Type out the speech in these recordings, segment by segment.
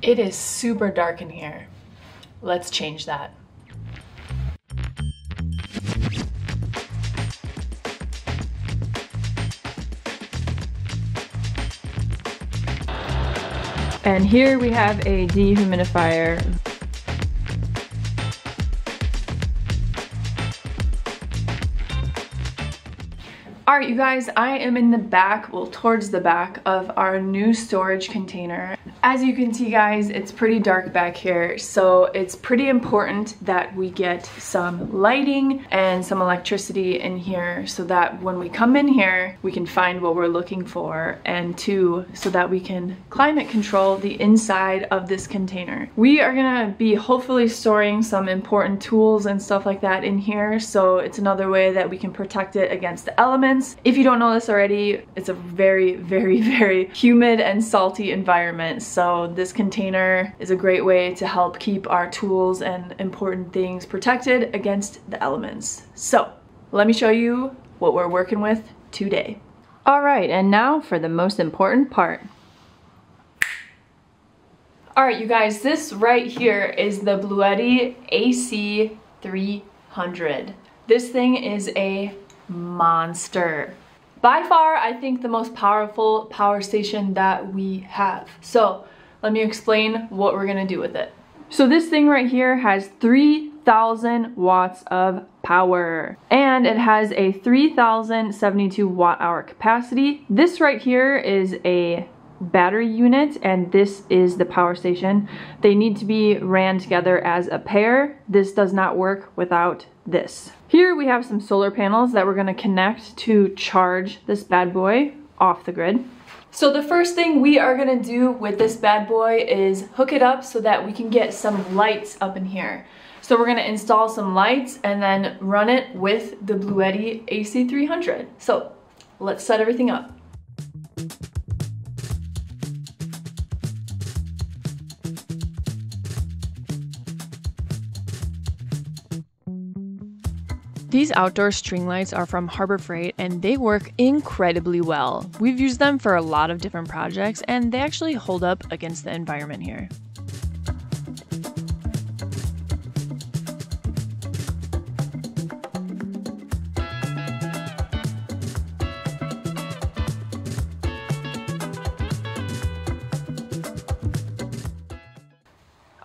It is super dark in here. Let's change that. And here we have a dehumidifier. Alright you guys, I am in the back, well towards the back of our new storage container. As you can see guys, it's pretty dark back here, so it's pretty important that we get some lighting and some electricity in here so that when we come in here, we can find what we're looking for, and two, so that we can climate control the inside of this container. We are gonna be hopefully storing some important tools and stuff like that in here, so it's another way that we can protect it against the elements. If you don't know this already, it's a very, very, very humid and salty environment. So this container is a great way to help keep our tools and important things protected against the elements. So let me show you what we're working with today. All right, and now for the most important part. All right, you guys, this right here is the Bluetti AC300. This thing is a monster. By far, I think the most powerful power station that we have. So let me explain what we're gonna do with it. So this thing right here has 3,000 watts of power, and it has a 3,072 watt hour capacity. This right here is a battery unit, and this is the power station. They need to be ran together as a pair. This does not work without this. Here we have some solar panels that we're going to connect to charge this bad boy off the grid. So the first thing we are going to do with this bad boy is hook it up so that we can get some lights up in here. So we're going to install some lights and then run it with the Bluetti AC300. So let's set everything up. These outdoor string lights are from Harbor Freight and they work incredibly well. We've used them for a lot of different projects and they actually hold up against the environment here.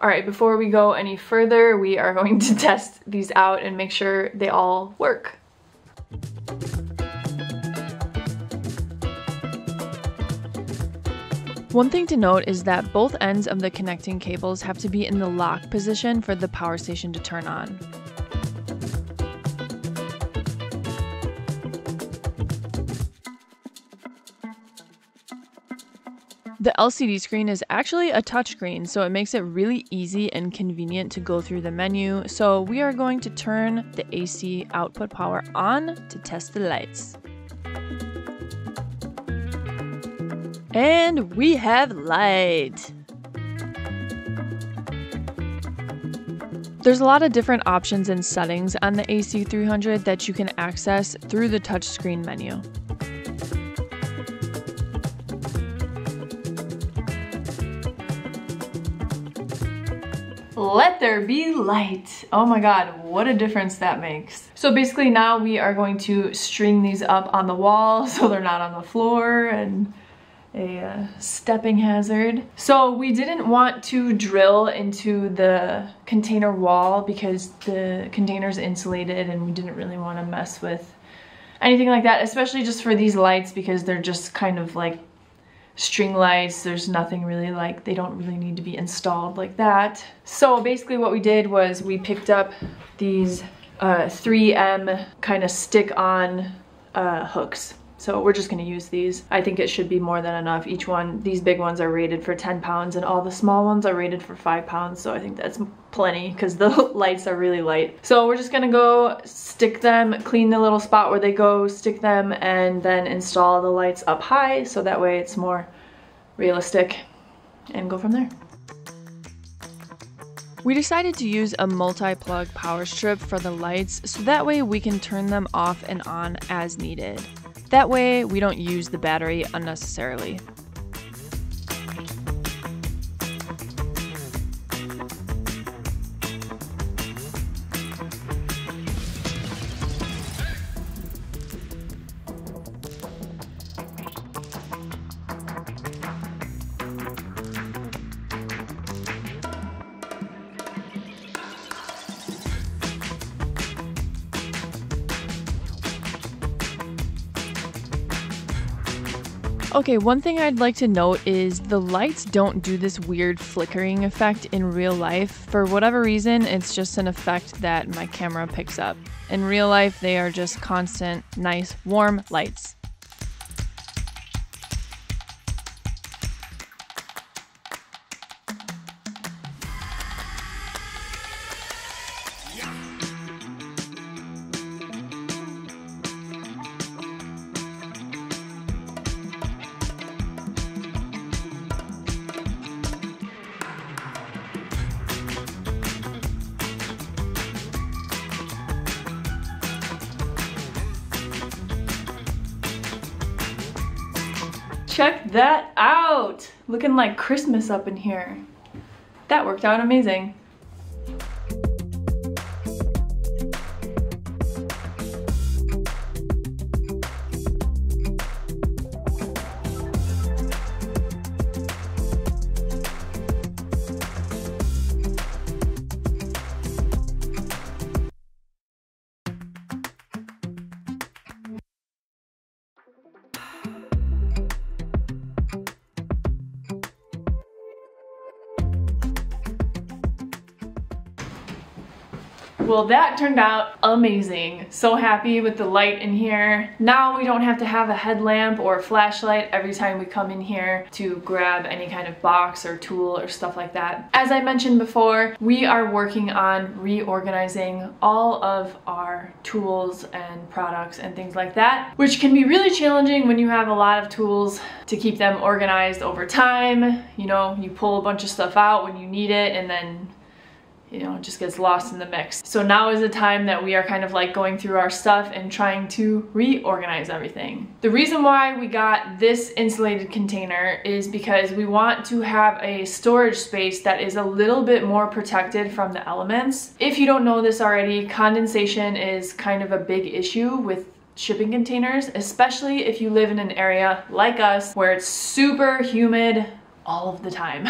Alright, before we go any further, we are going to test these out and make sure they all work. One thing to note is that both ends of the connecting cables have to be in the lock position for the power station to turn on. The LCD screen is actually a touchscreen, so it makes it really easy and convenient to go through the menu. So we are going to turn the AC output power on to test the lights. And we have light! There's a lot of different options and settings on the AC300 that you can access through the touchscreen menu. Let there be light. Oh my god, what a difference that makes. So basically now we are going to string these up on the wall so they're not on the floor and a stepping hazard. So we didn't want to drill into the container wall because the container's insulated and we didn't really want to mess with anything like that, especially just for these lights because they're just kind of like string lights. There's nothing really like, they don't really need to be installed like that. So basically what we did was we picked up these 3M kind of stick-on hooks. So we're just gonna use these. I think it should be more than enough. Each one, these big ones are rated for 10 pounds and all the small ones are rated for 5 pounds. So I think that's plenty because the lights are really light. So we're just gonna go stick them, clean the little spot where they go, stick them, and then install the lights up high so that way it's more realistic, and go from there. We decided to use a multi-plug power strip for the lights so that way we can turn them off and on as needed. That way we don't use the battery unnecessarily. Okay, one thing I'd like to note is the lights don't do this weird flickering effect in real life. For whatever reason, it's just an effect that my camera picks up. In real life, they are just constant, nice, warm lights. Check that out! Looking like Christmas up in here. That worked out amazing. Well, that turned out amazing. So happy with the light in here. Now we don't have to have a headlamp or a flashlight every time we come in here to grab any kind of box or tool or stuff like that. As I mentioned before, we are working on reorganizing all of our tools and products and things like that, which can be really challenging when you have a lot of tools to keep them organized over time. You know, you pull a bunch of stuff out when you need it and then it just gets lost in the mix. So now is the time that we are kind of like going through our stuff and trying to reorganize everything. The reason why we got this insulated container is because we want to have a storage space that is a little bit more protected from the elements. If you don't know this already, condensation is kind of a big issue with shipping containers, especially if you live in an area like us where it's super humid all of the time.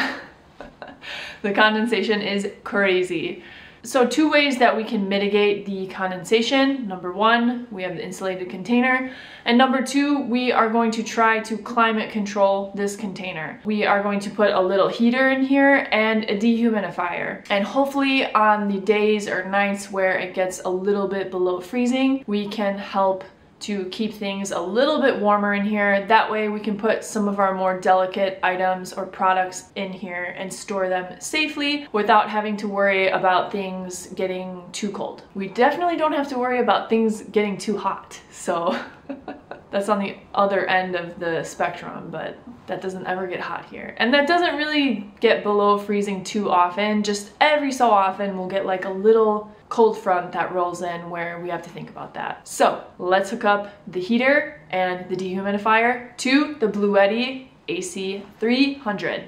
The condensation is crazy. So two ways that we can mitigate the condensation. Number one, we have the insulated container. And number two, we are going to try to climate control this container. We are going to put a little heater in here and a dehumidifier. And hopefully on the days or nights where it gets a little bit below freezing, we can help to keep things a little bit warmer in here. That way we can put some of our more delicate items or products in here and store them safely without having to worry about things getting too cold. We definitely don't have to worry about things getting too hot. So that's on the other end of the spectrum, but that doesn't ever get hot here. And that doesn't really get below freezing too often. Just every so often we'll get like a little cold front that rolls in where we have to think about that. So let's hook up the heater and the dehumidifier to the Bluetti AC 300.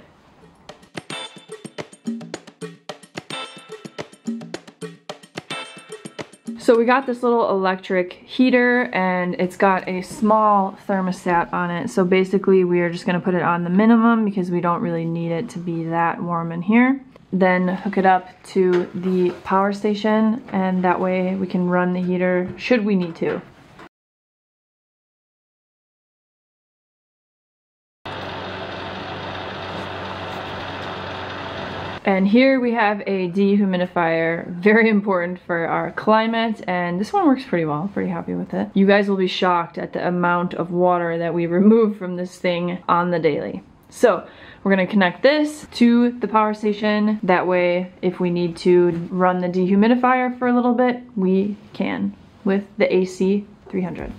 So we got this little electric heater and it's got a small thermostat on it. So basically we are just gonna put it on the minimum because we don't really need it to be that warm in here. Then hook it up to the power station and that way we can run the heater should we need to. And here we have a dehumidifier, very important for our climate, and this one works pretty well, pretty happy with it. You guys will be shocked at the amount of water that we remove from this thing on the daily. So we're gonna connect this to the power station. That way, if we need to run the dehumidifier for a little bit, we can with the AC 300.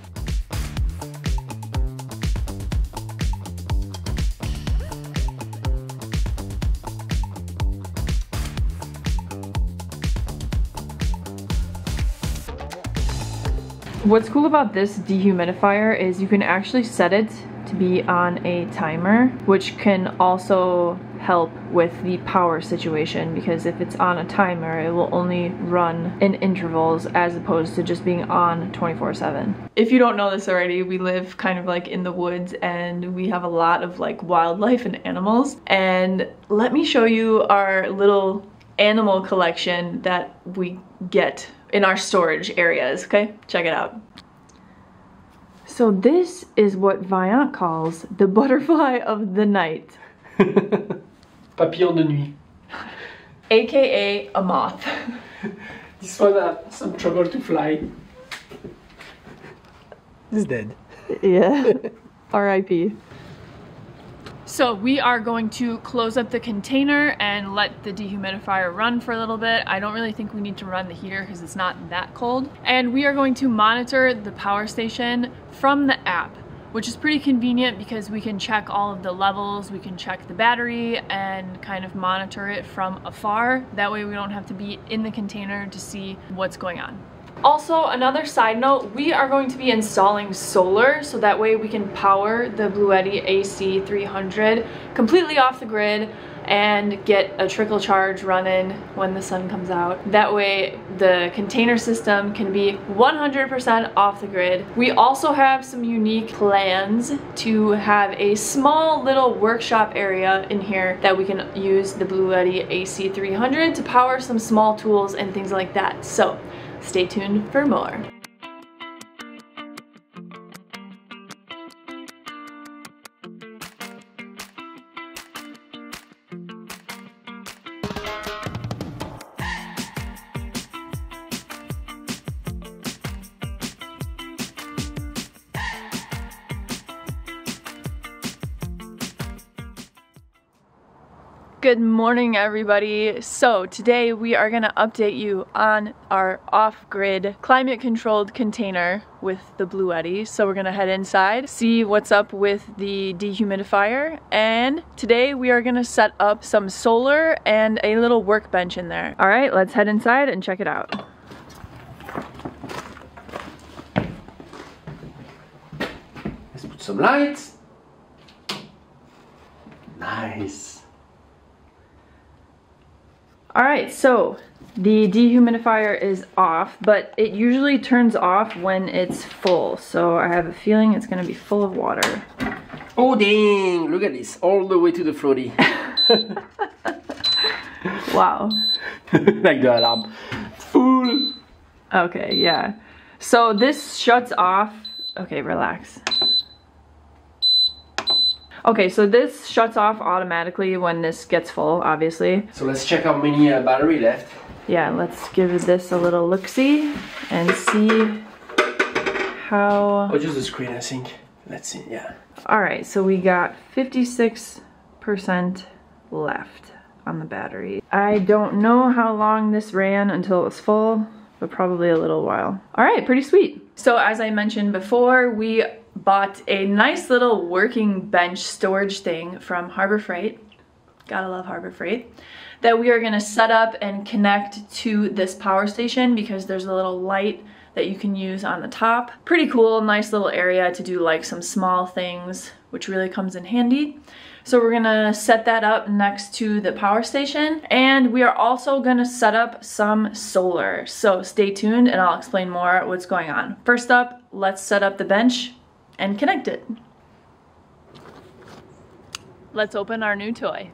What's cool about this dehumidifier is you can actually set it to be on a timer, which can also help with the power situation, because if it's on a timer, it will only run in intervals as opposed to just being on 24/7. If you don't know this already, we live kind of like in the woods and we have a lot of like wildlife and animals. And let me show you our little animal collection that we get in our storage areas, okay? Check it out. So this is what Viant calls the butterfly of the night. Papillon de nuit. AKA a moth. This one had some trouble to fly. It's dead. Yeah. R.I.P. So we are going to close up the container and let the dehumidifier run for a little bit. I don't really think we need to run the heater because it's not that cold. And we are going to monitor the power station from the app, which is pretty convenient because we can check all of the levels, we can check the battery and kind of monitor it from afar. That way we don't have to be in the container to see what's going on. Also, another side note, we are going to be installing solar so that way we can power the Bluetti AC300 completely off the grid and get a trickle charge running when the sun comes out. That way the container system can be 100% off the grid. We also have some unique plans to have a small little workshop area in here that we can use the Bluetti AC300 to power some small tools and things like that. So stay tuned for more. Good morning, everybody. So today we are going to update you on our off-grid climate-controlled container with the Bluetti. So we're going to head inside, see what's up with the dehumidifier, and today we are going to set up some solar and a little workbench in there. All right, let's head inside and check it out. Let's put some lights. Nice. All right, so the dehumidifier is off, but it usually turns off when it's full. So I have a feeling it's gonna be full of water. Oh dang, look at this, all the way to the floaty. Wow. Like the alarm. Full. Okay, yeah. So this shuts off, okay, relax. Okay, so this shuts off automatically when this gets full, obviously. So let's check how many battery left. Yeah, let's give this a little look-see and see how... Oh, just the screen, I think. Let's see, yeah. Alright, so we got 56% left on the battery. I don't know how long this ran until it was full, but probably a little while. Alright, pretty sweet. So as I mentioned before, we bought a nice little working bench storage thing from Harbor Freight. Gotta love Harbor Freight. That we are gonna set up and connect to this power station because there's a little light that you can use on the top. Pretty cool, nice little area to do like some small things, which really comes in handy. So we're gonna set that up next to the power station, and we are also gonna set up some solar. So stay tuned and I'll explain more what's going on. First up, let's set up the bench and connect it. Let's open our new toy.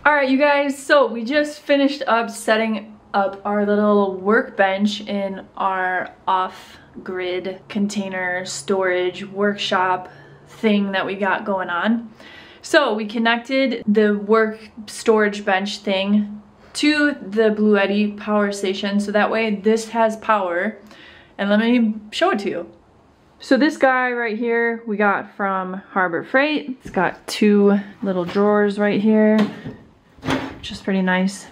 All right, you guys, so we just finished up setting up our little workbench in our off-grid container storage workshop thing that we got going on. So we connected the work storage bench thing to the Bluetti power station, so that way this has power. And let me show it to you. So this guy right here we got from Harbor Freight. It's got two little drawers right here, which is pretty nice.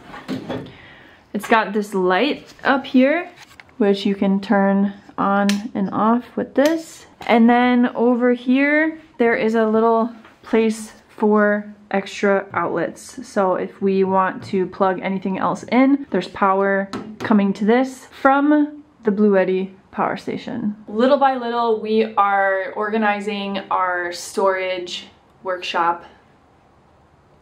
It's got this light up here, which you can turn on and off with this. And then over here, there is a little place for extra outlets. So if we want to plug anything else in, there's power coming to this from the Bluetti power station. Little by little, we are organizing our storage workshop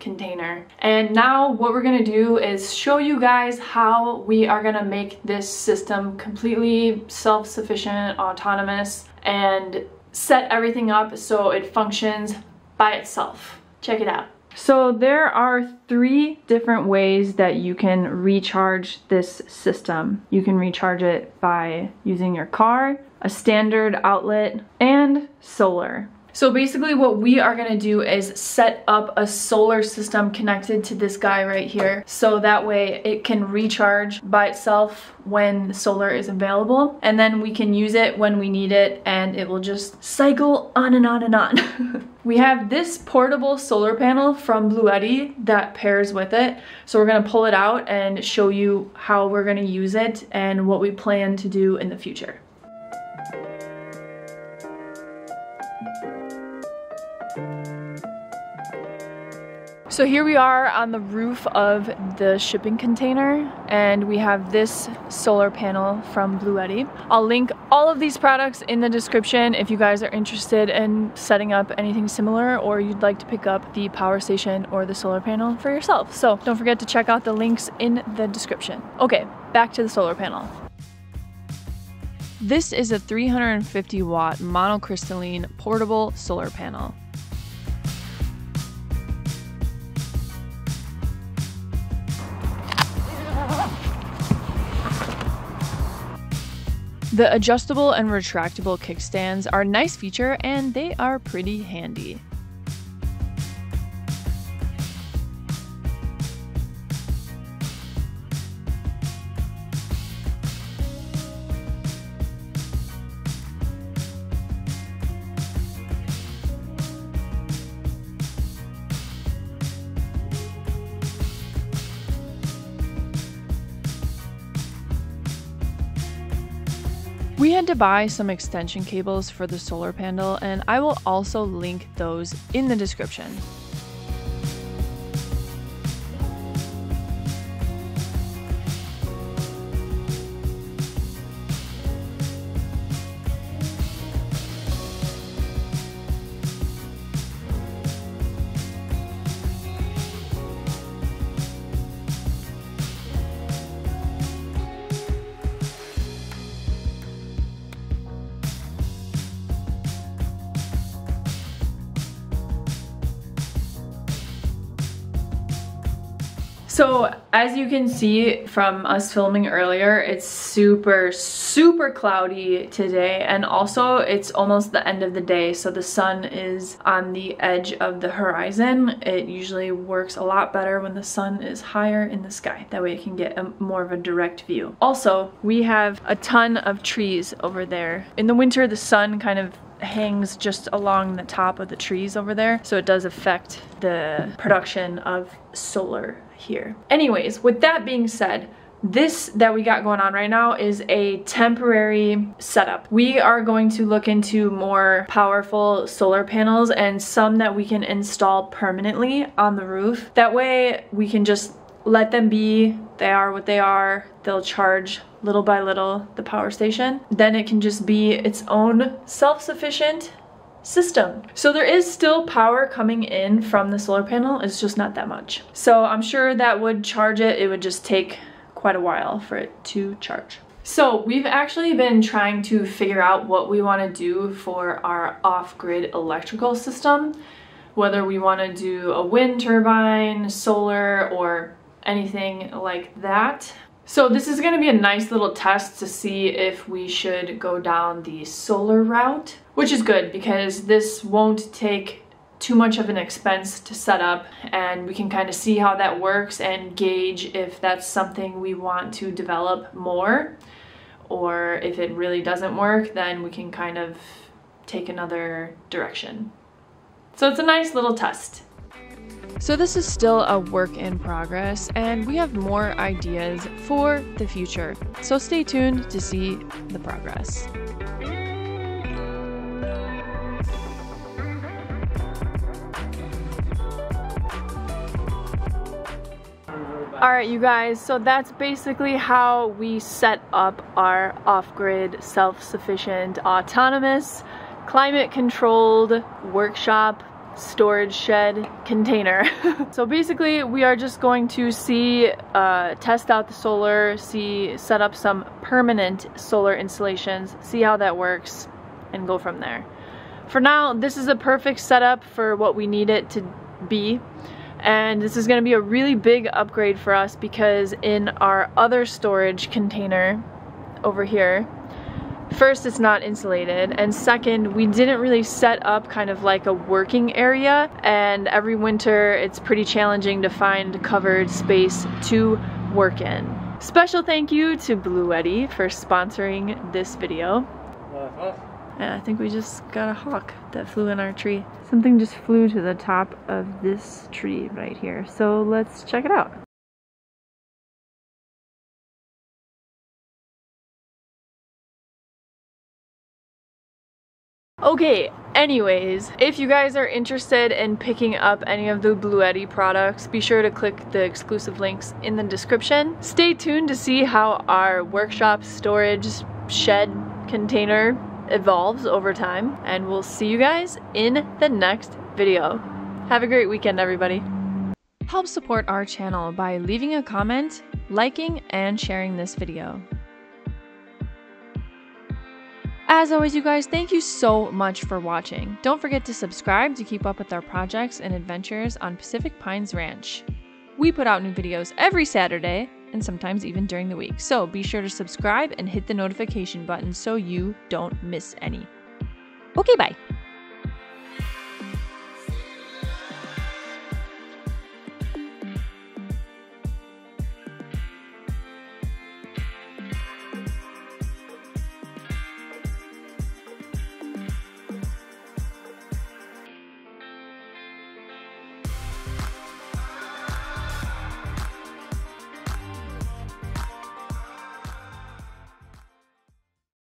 container. And now what we're gonna do is show you guys how we are gonna make this system completely self-sufficient, autonomous, and set everything up so it functions by itself. Check it out. So there are 3 different ways that you can recharge this system. You can recharge it by using your car, a standard outlet, and solar. So basically what we are gonna do is set up a solar system connected to this guy right here. So that way it can recharge by itself when the solar is available. And then we can use it when we need it, and it will just cycle on and on and on. We have this portable solar panel from Bluetti that pairs with it. So we're gonna pull it out and show you how we're gonna use it and what we plan to do in the future. So here we are on the roof of the shipping container, and we have this solar panel from Bluetti. I'll link all of these products in the description if you guys are interested in setting up anything similar, or you'd like to pick up the power station or the solar panel for yourself. So don't forget to check out the links in the description. Okay, back to the solar panel. This is a 350 watt monocrystalline portable solar panel. The adjustable and retractable kickstands are a nice feature, and they are pretty handy. We had to buy some extension cables for the solar panel, and I will also link those in the description. So as you can see from us filming earlier, it's super cloudy today, and also it's almost the end of the day, so the sun is on the edge of the horizon. It usually works a lot better when the sun is higher in the sky. That way you can get more of a direct view. Also, we have a ton of trees over there. In the winter, the sun kind of hangs just along the top of the trees over there, so it does affect the production of solar here. Anyways, with that being said, this that we got going on right now is a temporary setup. We are going to look into more powerful solar panels and some that we can install permanently on the roof. That way we can just let them be. They are what they are. They'll charge little by little the power station. Then it can just be its own self-sufficient system. So there is still power coming in from the solar panel, it's just not that much. So I'm sure that would charge it. It would just take quite a while for it to charge. So we've actually been trying to figure out what we want to do for our off-grid electrical system. whether we want to do a wind turbine, solar, or anything like that. So this is going to be a nice little test to see if we should go down the solar route, which is good because this won't take too much of an expense to set up, and we can kind of see how that works and gauge if that's something we want to develop more, or if it really doesn't work, then we can kind of take another direction. So it's a nice little test. So this is still a work in progress, and we have more ideas for the future. So stay tuned to see the progress. Alright you guys, so that's basically how we set up our off-grid, self-sufficient, autonomous, climate-controlled workshop storage shed container. So basically we are just going to test out the solar, set up some permanent solar installations, see how that works, and go from there. For now, this is a perfect setup for what we need it to be. And this is going to be a really big upgrade for us because in our other storage container over here, first, it's not insulated, and second, we didn't really set up kind of like a working area, and every winter it's pretty challenging to find covered space to work in. Special thank you to Bluetti for sponsoring this video. And I think we just got a hawk that flew in our tree. Something just flew to the top of this tree right here, so let's check it out. Okay, anyways, if you guys are interested in picking up any of the Bluetti products, be sure to click the exclusive links in the description. Stay tuned to see how our workshop storage shed container evolves over time, and we'll see you guys in the next video. Have a great weekend, everybody. Help support our channel by leaving a comment, liking, and sharing this video. As always, you guys, thank you so much for watching. Don't forget to subscribe to keep up with our projects and adventures on Pacific Pines Ranch. We put out new videos every Saturday, and sometimes even during the week, so be sure to subscribe and hit the notification button so you don't miss any. Okay, bye!